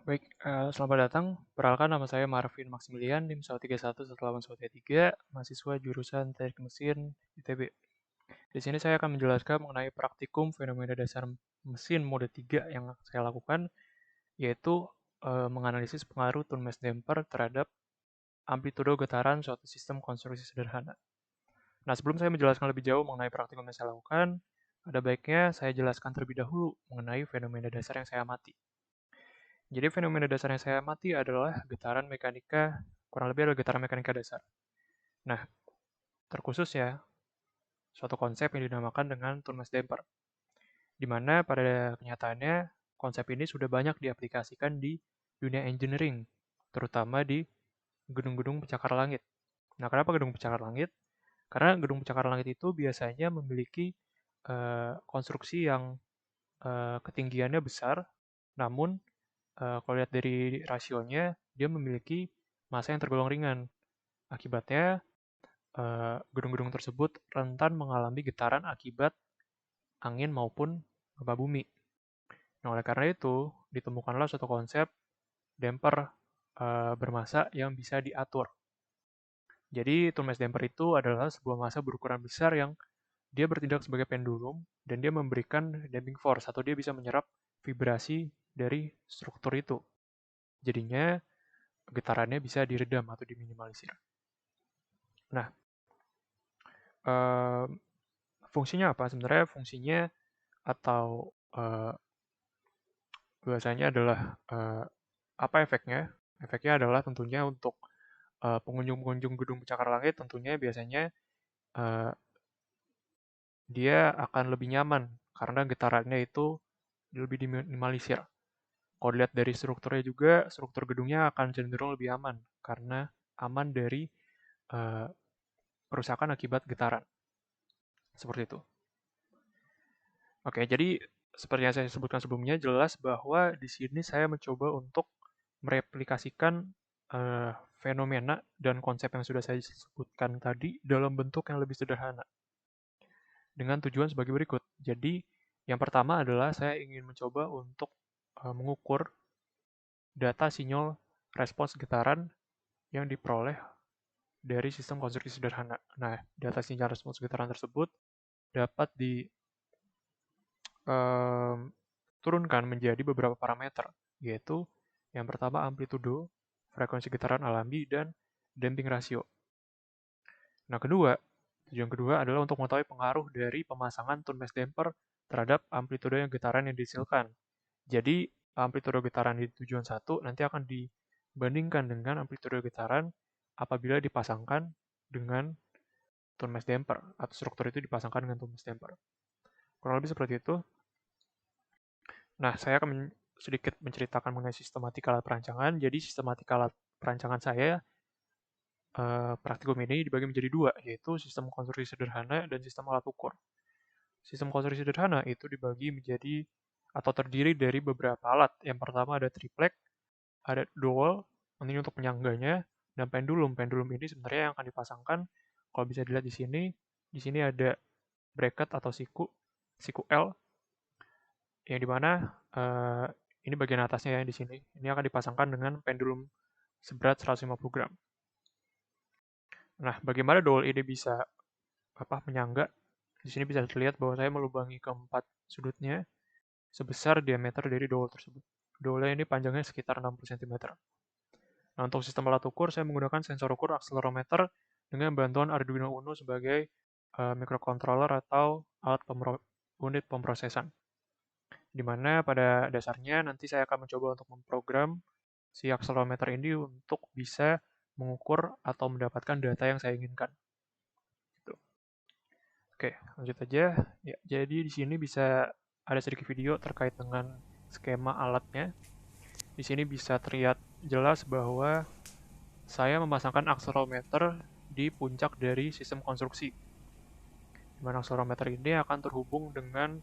Baik, selamat datang. Perkenalkan nama saya Marvin Maximilian, NIM 1311813, mahasiswa jurusan Teknik Mesin ITB. Di sini saya akan menjelaskan mengenai praktikum fenomena dasar mesin mode 3 yang saya lakukan, yaitu menganalisis pengaruh Tun-Mesh damper terhadap amplitudo getaran suatu sistem konstruksi sederhana. Nah, sebelum saya menjelaskan lebih jauh mengenai praktikum yang saya lakukan, ada baiknya saya jelaskan terlebih dahulu mengenai fenomena dasar yang saya amati. Jadi fenomena dasar yang saya amati adalah getaran mekanika, kurang lebih adalah getaran mekanika dasar. Nah, terkhusus ya, suatu konsep yang dinamakan dengan Tun-Mesh damper, di mana pada kenyataannya konsep ini sudah banyak diaplikasikan di dunia engineering, terutama di gedung-gedung pencakar langit. Nah, kenapa gedung pencakar langit? Karena gedung pencakar langit itu biasanya memiliki konstruksi yang ketinggiannya besar, namun kalau lihat dari rasionya, dia memiliki massa yang tergolong ringan. Akibatnya, gedung-gedung tersebut rentan mengalami getaran akibat angin maupun gempa bumi. Nah, oleh karena itu, ditemukanlah suatu konsep damper bermassa yang bisa diatur. Jadi, Tun-Mesh damper itu adalah sebuah massa berukuran besar yang dia bertindak sebagai pendulum dan dia memberikan damping force atau dia bisa menyerap vibrasi dari struktur itu. Jadinya getarannya bisa diredam atau diminimalisir. Nah, eee, fungsinya apa? Sebenarnya fungsinya atau bahasanya adalah apa efeknya? Efeknya adalah tentunya untuk pengunjung-pengunjung gedung pencakar langit tentunya biasanya eee, dia akan lebih nyaman karena getarannya itu lebih diminimalisir. Kalau dilihat dari strukturnya juga, struktur gedungnya akan cenderung lebih aman karena aman dari eee, kerusakan akibat getaran. Seperti itu. Oke, jadi seperti yang saya sebutkan sebelumnya, jelas bahwa di sini saya mencoba untuk mereplikasikan eh, fenomena dan konsep yang sudah saya sebutkan tadi dalam bentuk yang lebih sederhana. Dengan tujuan sebagai berikut. Jadi, yang pertama adalah saya ingin mencoba untuk mengukur data sinyal respons getaran yang diperoleh dari sistem konstruksi sederhana. Nah, data sinyal respons getaran tersebut dapat di turunkan menjadi beberapa parameter, yaitu yang pertama amplitudo, frekuensi getaran alami, dan damping rasio. Nah, tujuan kedua adalah untuk mengetahui pengaruh dari pemasangan Tun-Mesh damper terhadap amplitudo yang getaran yang dihasilkan. Jadi, amplitudo getaran di tujuan satu nanti akan dibandingkan dengan amplitudo getaran apabila dipasangkan dengan Tun-Mesh damper, atau struktur itu dipasangkan dengan Tun-Mesh damper. Kurang lebih seperti itu. Nah, saya akan sedikit menceritakan mengenai sistematika alat perancangan. Jadi, sistematika alat perancangan saya, praktikum ini dibagi menjadi dua, yaitu sistem konstruksi sederhana dan sistem alat ukur. Sistem konstruksi sederhana itu dibagi menjadi atau terdiri dari beberapa alat. Yang pertama ada triplek, ada dowel, ini untuk penyangganya, dan pendulum. Pendulum ini sebenarnya yang akan dipasangkan, kalau bisa dilihat di sini ada bracket atau siku L, yang dimana ini bagian atasnya yang di sini. Ini akan dipasangkan dengan pendulum seberat 150 gram. Nah, bagaimana dowel ini bisa menyangga? Di sini bisa terlihat bahwa saya melubangi keempat sudutnya sebesar diameter dari dowel tersebut. Dowelnya ini panjangnya sekitar 60 cm. Nah, untuk sistem alat ukur, saya menggunakan sensor ukur akselerometer dengan bantuan Arduino Uno sebagai microcontroller atau unit pemrosesan. Di mana pada dasarnya nanti saya akan mencoba untuk memprogram si akselerometer ini untuk bisa mengukur atau mendapatkan data yang saya inginkan. Gitu. Oke, lanjut aja. Ya, jadi di sini bisa ada sedikit video terkait dengan skema alatnya. Di sini bisa terlihat jelas bahwa saya memasangkan akselerometer di puncak dari sistem konstruksi. Di mana akselerometer ini akan terhubung dengan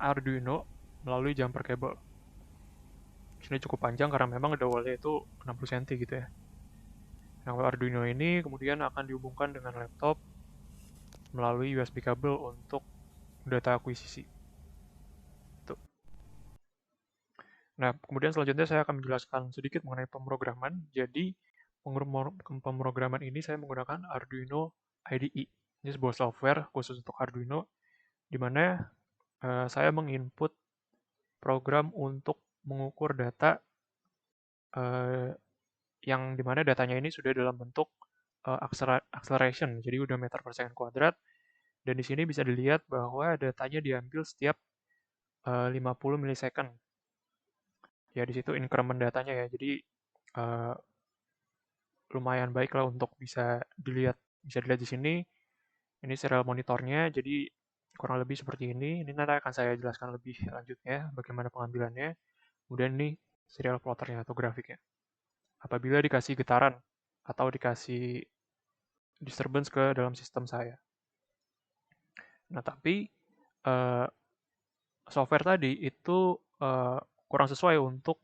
Arduino melalui jumper cable. Ini cukup panjang karena memang dowelnya itu 60 cm gitu ya. Nah, Arduino ini kemudian akan dihubungkan dengan laptop melalui USB kabel untuk data akuisisi. Tuh. Nah, kemudian selanjutnya saya akan menjelaskan sedikit mengenai pemrograman. Jadi, pemrograman ini saya menggunakan Arduino IDE. Ini sebuah software khusus untuk Arduino, di mana saya menginput program untuk mengukur data eh, yang dimana datanya ini sudah dalam bentuk acceleration, jadi udah meter per second kuadrat, dan di sini bisa dilihat bahwa datanya diambil setiap 50 milisecond. Ya di situ increment datanya ya, jadi eh, lumayan baik lah untuk bisa dilihat di sini. Ini serial monitornya, jadi kurang lebih seperti ini. Ini nanti akan saya jelaskan lebih lanjutnya bagaimana pengambilannya. Kemudian ini serial plotternya atau grafiknya. Apabila dikasih getaran atau dikasih disturbance ke dalam sistem saya. Nah, tapi eh, software tadi itu kurang sesuai untuk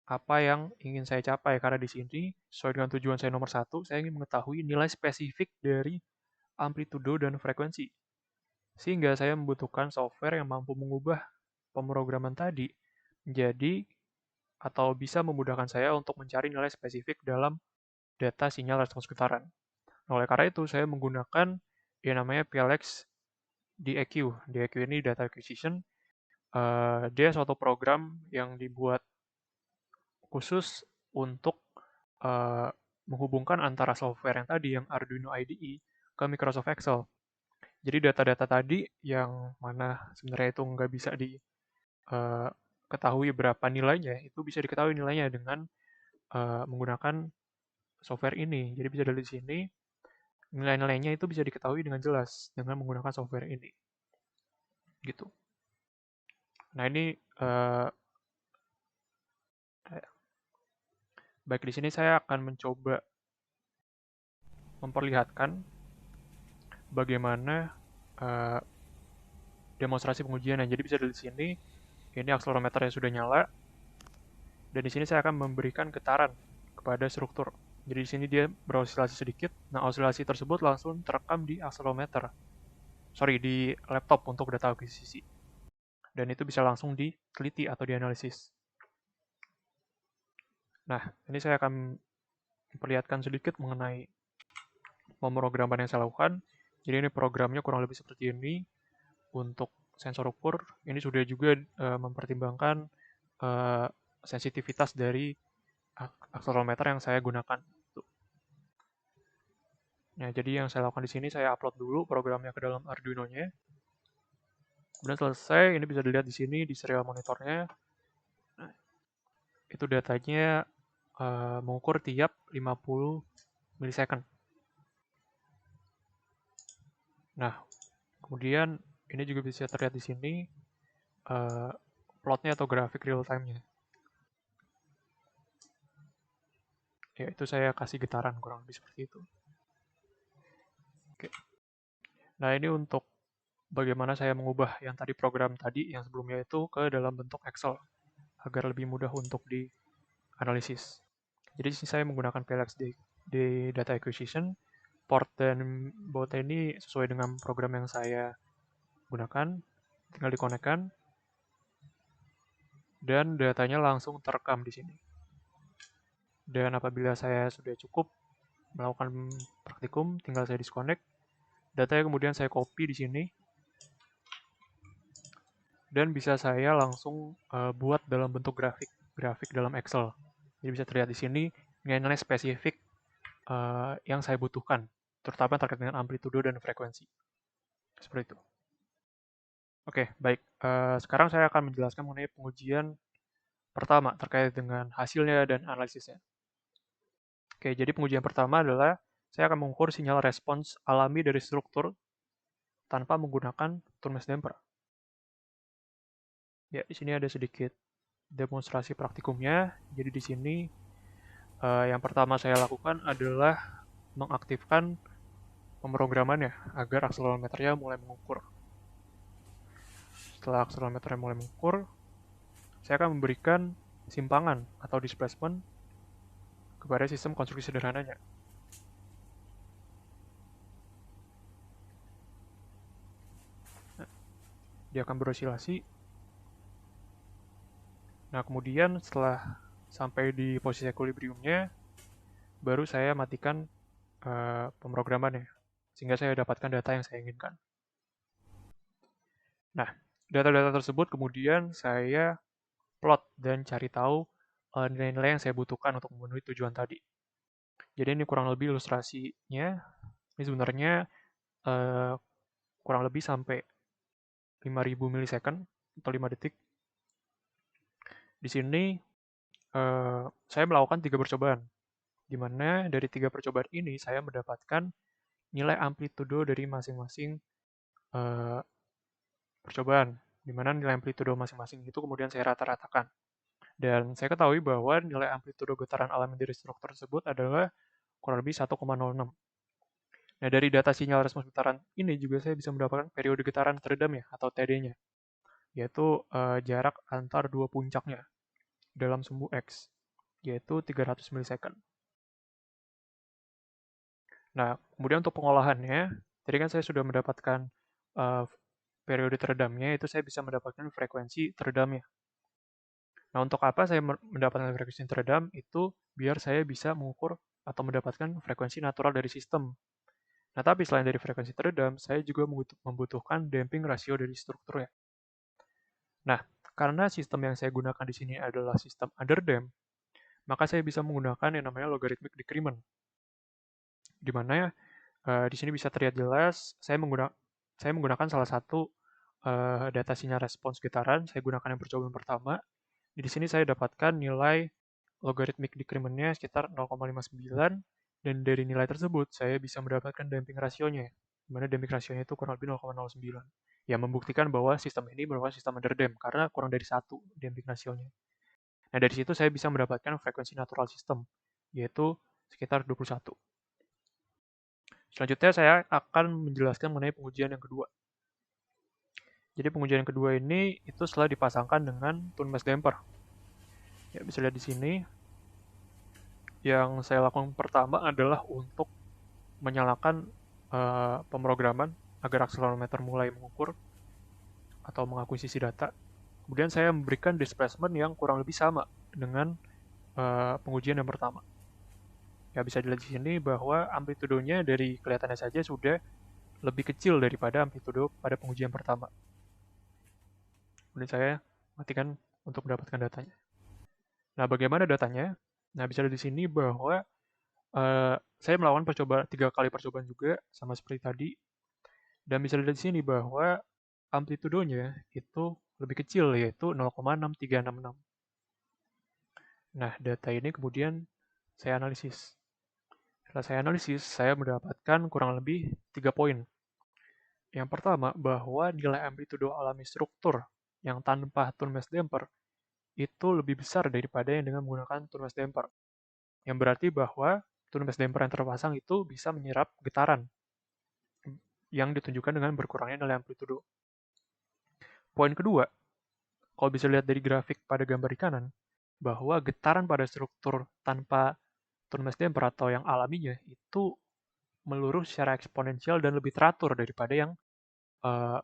apa yang ingin saya capai karena di sini sesuai dengan tujuan saya nomor satu, saya ingin mengetahui nilai spesifik dari amplitudo dan frekuensi. Sehingga saya membutuhkan software yang mampu mengubah pemrograman tadi menjadi atau bisa memudahkan saya untuk mencari nilai spesifik dalam data sinyal respons getaran. Nah, oleh karena itu, saya menggunakan yang namanya PLX DAQ. DAQ ini Data Acquisition. Dia suatu program yang dibuat khusus untuk eh, menghubungkan antara software yang tadi, yang Arduino IDE, ke Microsoft Excel. Jadi data-data tadi yang mana sebenarnya itu nggak bisa diketahui berapa nilainya, itu bisa diketahui nilainya dengan menggunakan software ini. Jadi bisa dari sini, nilai-nilainya itu bisa diketahui dengan jelas dengan menggunakan software ini. Gitu. Nah ini, eh, baik di sini saya akan mencoba memperlihatkan bagaimana eh, demonstrasi pengujian. Jadi bisa dari sini, ini akselerometernya sudah nyala, dan di sini saya akan memberikan getaran kepada struktur. Jadi di sini dia berosilasi sedikit. Nah, osilasi tersebut langsung terekam di akselerometer. Sorry, di laptop untuk data akuisisi. Dan itu bisa langsung diteliti atau dianalisis. Nah, ini saya akan memperlihatkan sedikit mengenai pemrograman yang saya lakukan. Jadi ini programnya kurang lebih seperti ini. Untuk sensor ukur, ini sudah juga mempertimbangkan uh, sensitivitas dari akselerometer yang saya gunakan. Nah, jadi yang saya lakukan di sini, saya upload dulu programnya ke dalam Arduino-nya. Kemudian selesai, ini bisa dilihat di sini di serial monitornya. Nah, itu datanya mengukur tiap 50 milisecond. Nah, kemudian ini juga bisa terlihat di sini uh, plotnya atau grafik real time-nya. Ya, itu saya kasih getaran kurang lebih seperti itu. Oke. Nah, ini untuk bagaimana saya mengubah yang tadi program tadi yang sebelumnya itu ke dalam bentuk Excel agar lebih mudah untuk dianalisis. Jadi saya menggunakan PLX di Data Acquisition. Port dan baut ini sesuai dengan program yang saya gunakan, tinggal dikonekkan, dan datanya langsung terekam di sini. Dan apabila saya sudah cukup melakukan praktikum, tinggal saya disconnect. Datanya kemudian saya copy di sini, dan bisa saya langsung buat dalam bentuk grafik dalam Excel. Jadi bisa terlihat di sini nilai-nilai spesifik yang saya butuhkan, terutama terkait dengan amplitudo dan frekuensi. Seperti itu. Oke, baik. Sekarang saya akan menjelaskan mengenai pengujian pertama terkait dengan hasilnya dan analisisnya. Oke, jadi pengujian pertama adalah saya akan mengukur sinyal respons alami dari struktur tanpa menggunakan tone mass damper. Ya, di sini ada sedikit demonstrasi praktikumnya. Jadi di sini yang pertama saya lakukan adalah mengaktifkan pemrogramannya agar akselerometernya mulai mengukur. Setelah akselerometernya mulai mengukur, saya akan memberikan simpangan atau displacement kepada sistem konstruksi sederhananya. Dia akan berosilasi Nah, kemudian setelah sampai di posisi equilibriumnya, baru saya matikan pemrogramannya, sehingga saya dapatkan data yang saya inginkan. Nah, data-data tersebut kemudian saya plot dan cari tahu nilai-nilai yang saya butuhkan untuk memenuhi tujuan tadi. Jadi ini kurang lebih ilustrasinya. Ini sebenarnya eh, kurang lebih sampai 5000 milisecond atau 5 detik. Di sini saya melakukan 3 percobaan, di mana dari 3 percobaan ini saya mendapatkan nilai amplitudo dari masing-masing eh, percobaan, di mana nilai amplitudo masing-masing itu kemudian saya rata-ratakan. Dan saya ketahui bahwa nilai amplitudo getaran alami dari struktur tersebut adalah kurang lebih 1,06. Nah, dari data sinyal respons getaran ini juga saya bisa mendapatkan periode getaran teredam ya, atau TD-nya, yaitu jarak antar dua puncaknya dalam sumbu X, yaitu 300 milisecond. Nah, kemudian untuk pengolahannya, tadi kan saya sudah mendapatkan uh, periode teredamnya, itu saya bisa mendapatkan frekuensi teredamnya. Nah, untuk apa saya mendapatkan frekuensi teredam? Itu biar saya bisa mengukur atau mendapatkan frekuensi natural dari sistem. Nah, tapi selain dari frekuensi teredam, saya juga membutuhkan damping rasio dari strukturnya. Nah, karena sistem yang saya gunakan di sini adalah sistem underdamped, maka saya bisa menggunakan yang namanya logarithmic decrement, di mana di sini bisa terlihat jelas saya menggunakan salah satu data sinyal respons getaran. Saya gunakan yang percobaan pertama. Di sini saya dapatkan nilai logarithmic decrement-nya sekitar 0,59, dan dari nilai tersebut saya bisa mendapatkan damping rasionya, di mana damping rasionya itu kurang lebih 0,09. Ya, membuktikan bahwa sistem ini merupakan sistem underdamped karena kurang dari 1 damping rasionya. Nah, dari situ saya bisa mendapatkan frekuensi natural system, yaitu sekitar 21. Selanjutnya saya akan menjelaskan mengenai pengujian yang kedua. Jadi pengujian yang kedua ini itu setelah dipasangkan dengan tune mass damper. Ya, bisa lihat di sini. Yang saya lakukan pertama adalah untuk menyalakan pemrograman agar akselerometer mulai mengukur atau mengakuisisi data. Kemudian saya memberikan displacement yang kurang lebih sama dengan pengujian yang pertama. Ya, bisa dilihat di sini bahwa amplitudonya dari kelihatannya saja sudah lebih kecil daripada amplitudo pada pengujian pertama. Kemudian saya matikan untuk mendapatkan datanya. Nah, bagaimana datanya? Nah, bisa dilihat di sini bahwa saya melakukan 3 kali percobaan juga, sama seperti tadi. Dan bisa dilihat di sini bahwa amplitudonya itu lebih kecil, yaitu 0,6366. Nah, data ini kemudian saya analisis. Setelah saya analisis, saya mendapatkan kurang lebih 3 poin. Yang pertama, bahwa nilai amplitudo alami struktur yang tanpa tune mass damper itu lebih besar daripada yang dengan menggunakan tune mass damper. Yang berarti bahwa tune mass damper yang terpasang itu bisa menyerap getaran yang ditunjukkan dengan berkurangnya nilai amplitudo. Poin kedua, kalau bisa lihat dari grafik pada gambar di kanan, bahwa getaran pada struktur tanpa tune mass damper atau yang alaminya itu melurus secara eksponensial dan lebih teratur daripada yang uh,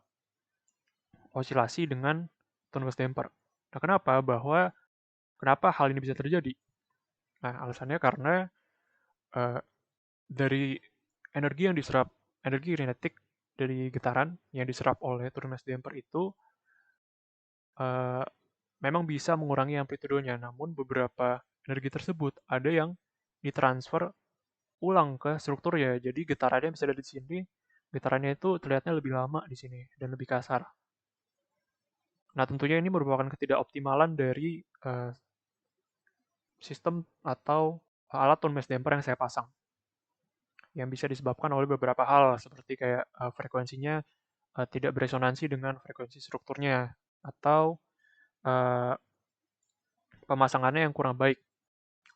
osilasi dengan tone mass damper. Nah, kenapa hal ini bisa terjadi? Nah, alasannya karena uh, dari energi kinetik dari getaran yang diserap oleh tone mass damper itu uh, memang bisa mengurangi amplitudonya, namun beberapa energi tersebut ada yang ditransfer ulang ke struktur ya. Jadi getarannya bisa ada di sini, getarannya itu terlihatnya lebih lama di sini dan lebih kasar. Nah, tentunya ini merupakan ketidakoptimalan dari sistem atau alat tone mass damper yang saya pasang. Yang bisa disebabkan oleh beberapa hal, seperti kayak frekuensinya tidak beresonansi dengan frekuensi strukturnya, atau uh, pemasangannya yang kurang baik,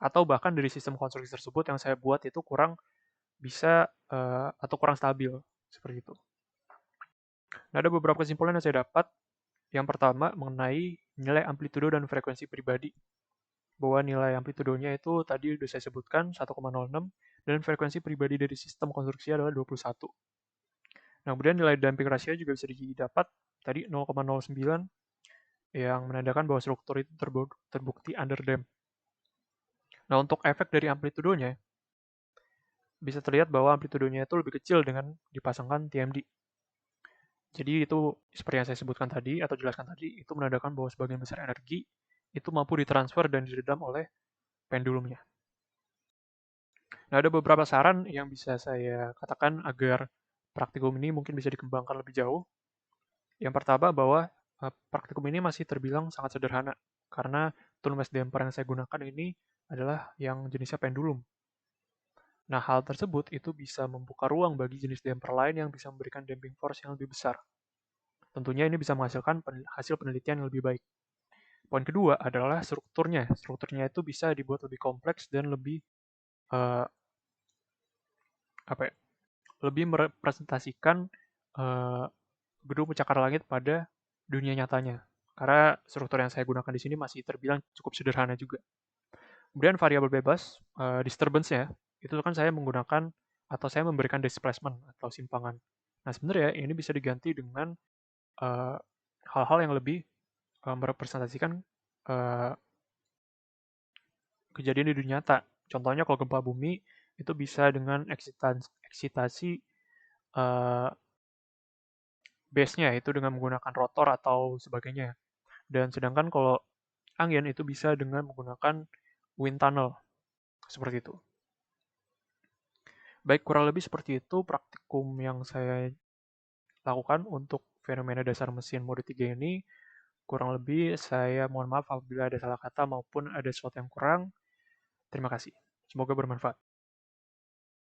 atau bahkan dari sistem konstruksi tersebut yang saya buat itu kurang bisa atau kurang stabil, seperti itu. Nah, ada beberapa kesimpulan yang saya dapat. Yang pertama, mengenai nilai amplitudo dan frekuensi pribadi. Bahwa nilai amplitudonya itu tadi sudah saya sebutkan 1,06, dan frekuensi pribadi dari sistem konstruksi adalah 21. Nah, kemudian nilai damping rasio juga bisa didapat tadi 0,09, yang menandakan bahwa struktur itu terbukti underdamped. Nah, untuk efek dari amplitudonya, bisa terlihat bahwa amplitudonya itu lebih kecil dengan dipasangkan TMD. Jadi itu seperti yang saya sebutkan tadi atau jelaskan tadi, itu menandakan bahwa sebagian besar energi itu mampu ditransfer dan diredam oleh pendulumnya. Nah, ada beberapa saran yang bisa saya katakan agar praktikum ini mungkin bisa dikembangkan lebih jauh. Yang pertama bahwa praktikum ini masih terbilang sangat sederhana karena tool mesh damper yang saya gunakan ini adalah yang jenisnya pendulum. Nah, hal tersebut itu bisa membuka ruang bagi jenis damper lain yang bisa memberikan damping force yang lebih besar. Tentunya ini bisa menghasilkan hasil penelitian yang lebih baik. Poin kedua adalah strukturnya. Strukturnya itu bisa dibuat lebih kompleks dan lebih uh, apa ya, lebih merepresentasikan uh, gedung pencakar langit pada dunia nyatanya. Karena struktur yang saya gunakan di sini masih terbilang cukup sederhana juga. Kemudian variabel bebas, disturbance-nya, itu kan saya menggunakan atau saya memberikan displacement atau simpangan. Nah, sebenarnya ini bisa diganti dengan uh, hal-hal yang lebih merepresentasikan uh, kejadian di dunia nyata. Contohnya kalau gempa bumi itu bisa dengan eksitasi uh, base-nya itu dengan menggunakan rotor atau sebagainya. Dan sedangkan kalau angin itu bisa dengan menggunakan wind tunnel seperti itu. Baik, kurang lebih seperti itu praktikum yang saya lakukan untuk fenomena dasar mesin mode 3 ini. Kurang lebih saya mohon maaf apabila ada salah kata maupun ada sesuatu yang kurang. Terima kasih. Semoga bermanfaat.